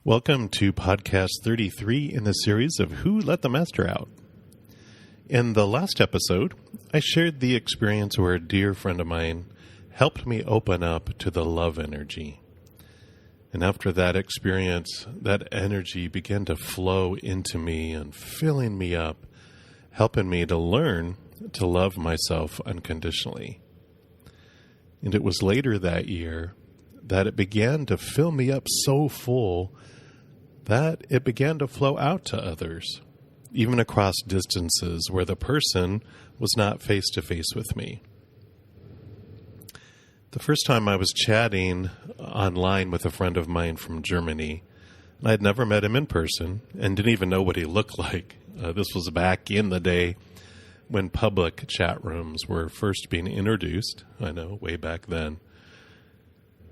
Welcome to podcast 33 in the series of Who Let the Master Out. In the last episode, I shared the experience where a dear friend of mine helped me open up to the love energy. And after that experience, that energy began to flow into me and filling me up, helping me to learn to love myself unconditionally. And it was later that year that it began to fill me up so full that it began to flow out to others, even across distances where the person was not face-to-face with me. The first time I was chatting online with a friend of mine from Germany, and I had never met him in person and didn't even know what he looked like. This was back in the day when public chat rooms were first being introduced. I know, way back then.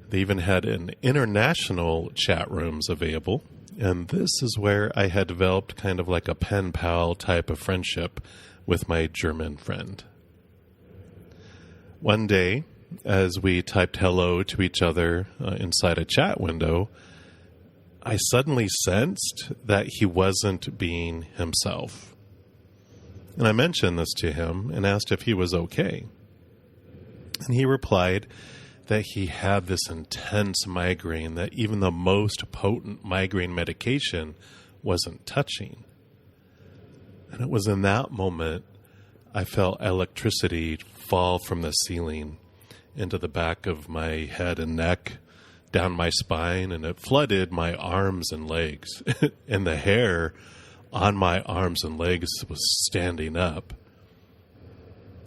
They even had an international chat rooms available. And this is where I had developed kind of like a pen pal type of friendship with my German friend. One day, as we typed hello to each other inside a chat window, I suddenly sensed that he wasn't being himself. And I mentioned this to him and asked if he was okay. And he replied that he had this intense migraine that even the most potent migraine medication wasn't touching. And it was in that moment I felt electricity fall from the ceiling into the back of my head and neck, down my spine, and it flooded my arms and legs. And the hair on my arms and legs was standing up.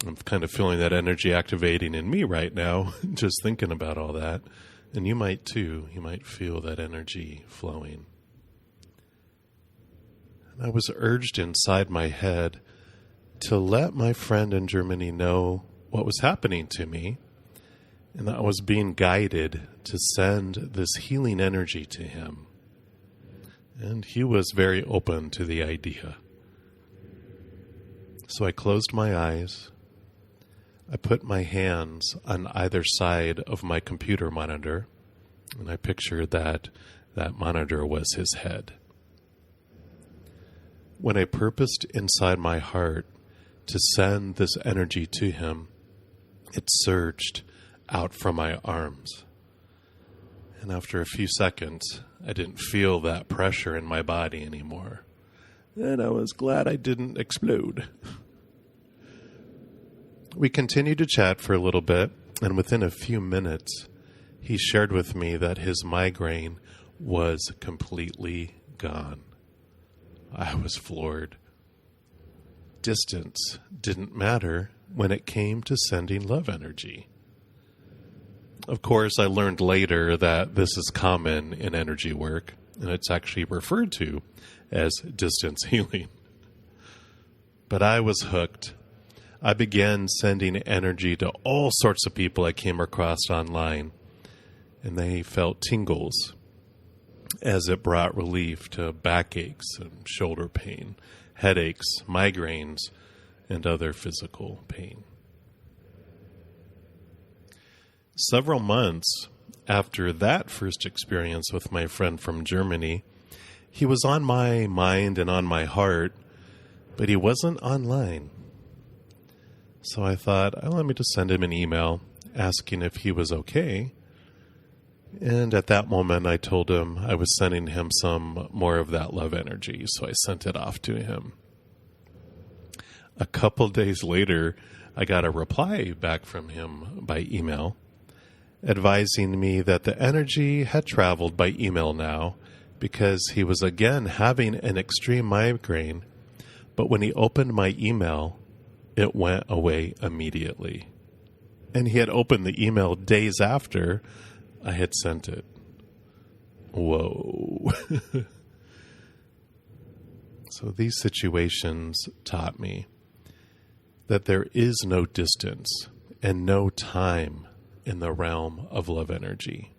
I'm kind of feeling that energy activating in me right now, just thinking about all that. And you might too. You might feel that energy flowing. And I was urged inside my head to let my friend in Germany know what was happening to me, and that I was being guided to send this healing energy to him. And he was very open to the idea. So I closed my eyes. I put my hands on either side of my computer monitor, and I pictured that monitor was his head. When I purposed inside my heart to send this energy to him, it surged out from my arms. And after a few seconds, I didn't feel that pressure in my body anymore. And I was glad I didn't explode. We continued to chat for a little bit, and within a few minutes, he shared with me that his migraine was completely gone. I was floored. Distance didn't matter when it came to sending love energy. Of course, I learned later that this is common in energy work, and it's actually referred to as distance healing. But I was hooked. I began sending energy to all sorts of people I came across online, and they felt tingles as it brought relief to backaches and shoulder pain, headaches, migraines, and other physical pain. Several months after that first experience with my friend from Germany, he was on my mind and on my heart, but he wasn't online. So I thought, let me just send him an email asking if he was okay. And at that moment, I told him I was sending him some more of that love energy, so I sent it off to him. A couple days later, I got a reply back from him by email, advising me that the energy had traveled by email now because he was again having an extreme migraine, but when he opened my email, it went away immediately. And he had opened the email days after I had sent it. Whoa. So these situations taught me that there is no distance and no time in the realm of love energy.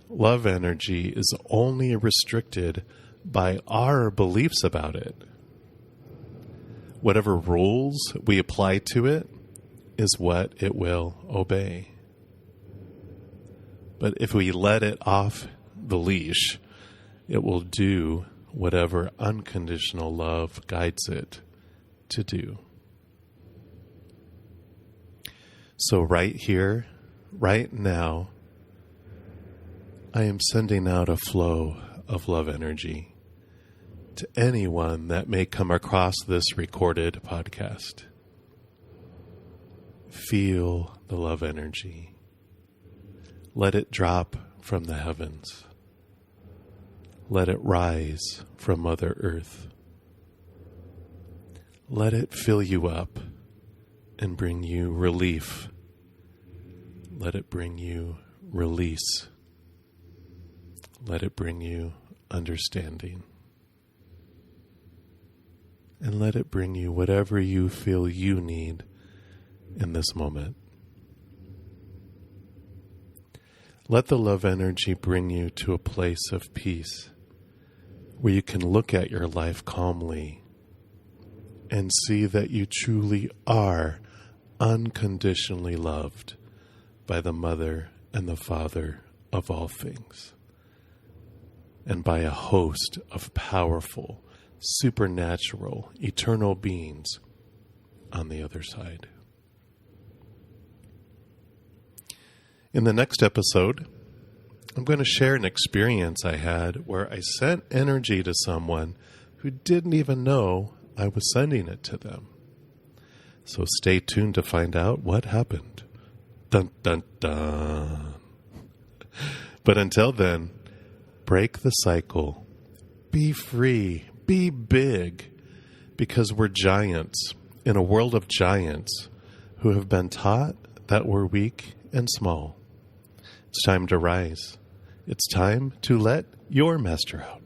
Love energy is only restricted by our beliefs about it. Whatever rules we apply to it is what it will obey. But if we let it off the leash it will do whatever unconditional love guides it to do. So right here, right now, I am sending out a flow of love energy to anyone that may come across this recorded podcast. Feel the love energy. Let it drop from the heavens. Let it rise from Mother Earth. Let it fill you up and bring you relief. Let it bring you release. Let it bring you understanding. And let it bring you whatever you feel you need in this moment. Let the love energy bring you to a place of peace where you can look at your life calmly and see that you truly are unconditionally loved by the Mother and the Father of all things, and by a host of powerful, supernatural, eternal beings on the other side. In the next episode, I'm going to share an experience I had where I sent energy to someone who didn't even know I was sending it to them. So stay tuned to find out what happened. Dun, dun, dun. But until then, break the cycle. Be free. Be big. Because we're giants in a world of giants who have been taught that we're weak and small. It's time to rise. It's time to let your master out.